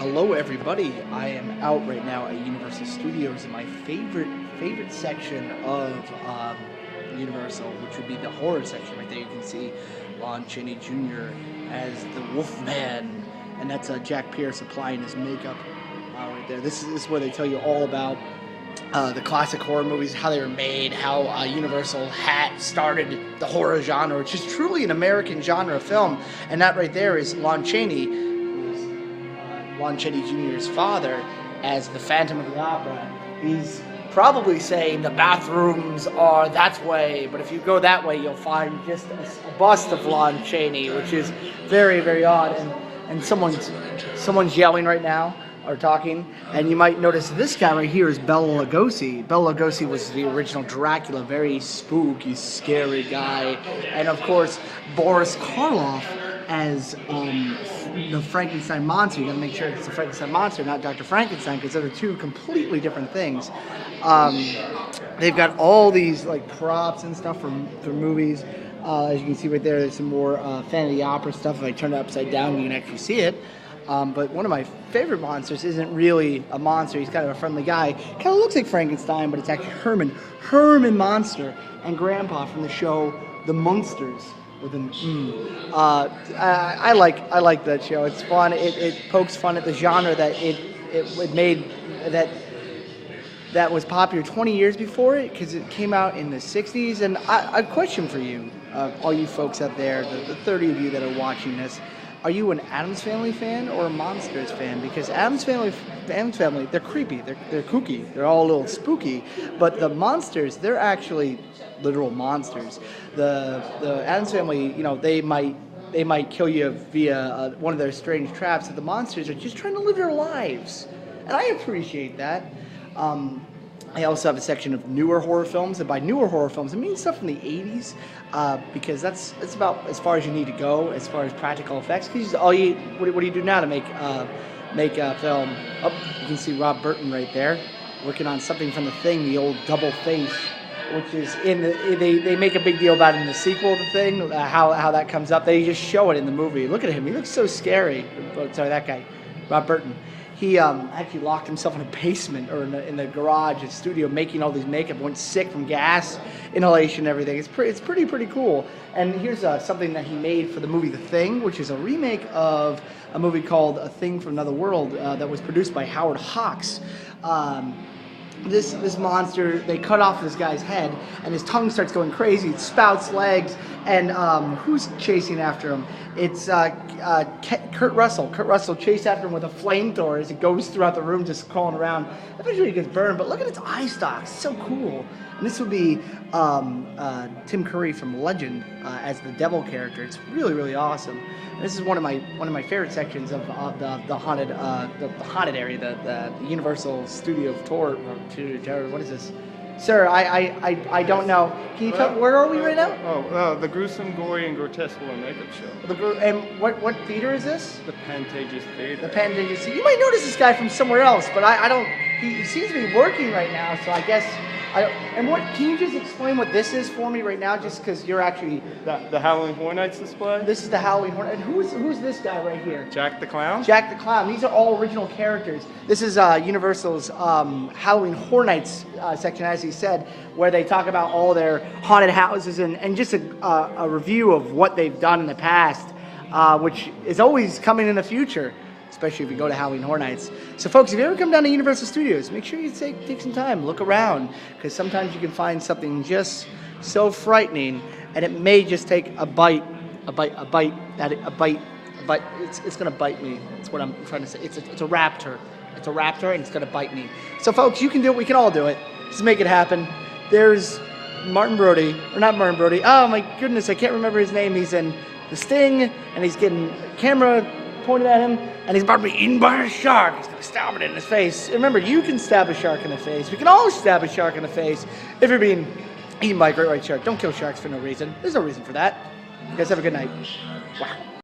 Hello everybody, I am out right now at Universal Studios in my favorite section of Universal, which would be the horror section. Right there you can see Lon Chaney Jr. as the Wolfman, and that's Jack Pierce applying his makeup right there. This is where they tell you all about the classic horror movies, how they were made, how Universal had started the horror genre, which is truly an American genre film, and that right there is Lon Chaney, Lon Chaney Jr.'s father, as the Phantom of the Opera. He's probably saying the bathrooms are that way, but if you go that way, you'll find just a bust of Lon Chaney, which is very, very odd. And someone's yelling right now or talking, and you might notice this guy right here is Bela Lugosi. Bela Lugosi was the original Dracula, very spooky, scary guy, and of course Boris Karloff as the Frankenstein Monster. You gotta make sure it's the Frankenstein Monster, not Dr. Frankenstein, because they're two completely different things. They've got all these like props and stuff from movies. As you can see right there, there's some more Phantom of the Opera stuff. If I turn it upside down, you can actually see it. But one of my favorite monsters isn't really a monster. He's kind of a friendly guy. Kind of looks like Frankenstein, but it's actually Herman Monster, and Grandpa from the show The Munsters. With an I like that show. It's fun. It pokes fun at the genre that it made that was popular 20 years before it, because it came out in the 60s. And I question for you, all you folks out there, the 30 of you that are watching this. Are you an Addams Family fan or a Monsters fan? Because Addams Family, they're creepy, they're kooky, they're all a little spooky. But the monsters, they're actually literal monsters. The Addams Family, you know, they might kill you via one of their strange traps. But the monsters are just trying to live their lives, and I appreciate that. I also have a section of newer horror films, and by newer horror films, I mean stuff from the 80s, because that's about as far as you need to go as far as practical effects. Because what do you do now to make a film? Oh, you can see Rob Burton right there, working on something from The Thing, the old double face, which is they make a big deal about it in the sequel to The Thing, how that comes up. They just show it in the movie. Look at him; he looks so scary. Oh, sorry, that guy, Rob Burton. He actually locked himself in a basement or in the garage, his studio, making all these makeup. Went sick from gas inhalation and everything. It's pretty cool. And here's something that he made for the movie The Thing, which is a remake of a movie called A Thing from Another World that was produced by Howard Hawks. This monster, they cut off this guy's head, and his tongue starts going crazy. It spouts legs, and who's chasing after him? It's Kurt Russell. Kurt Russell chased after him with a flamethrower as it goes throughout the room, just crawling around. Eventually he gets burned, but look at its eye stalks. It's so cool. And this would be Tim Curry from Legend as the devil character. It's really, really awesome. And this is one of my favorite sections of the haunted area, the Universal Studio tour. What is this? Sir, I don't know. Can you tell, where are we right now? The gruesome, gory, and grotesque makeup show. And what theater is this? The Pantages Theater. The Pantages Theater. You might notice this guy from somewhere else, but I don't. He seems to be working right now, so I guess I don't. And can you just explain what this is for me right now, just because you're actually the Halloween Horror Nights display. This is the Halloween Horror. And who's this guy right here? Jack the Clown. Jack the Clown. These are all original characters. This is Universal's Halloween Horror Nights section, as he said, where they talk about all their haunted houses and just a review of what they've done in the past, which is always coming in the future, especially if you go to Halloween Horror Nights. So folks, if you ever come down to Universal Studios, make sure you take some time, look around, because sometimes you can find something just so frightening, and it may just take a bite. It's gonna bite me. That's what I'm trying to say. It's a raptor. It's a raptor, and it's gonna bite me. So folks, you can do it. We can all do it. Just make it happen. There's Martin Brody, or not Martin Brody. Oh my goodness, I can't remember his name. He's in The Sting, and he's getting a camera pointed at him, and he's about to be eaten by a shark. He's gonna stab it in his face. And remember, you can stab a shark in the face. We can all stab a shark in the face if you're being eaten by a great white shark. Don't kill sharks for no reason. There's no reason for that. You guys have a good night. Wow.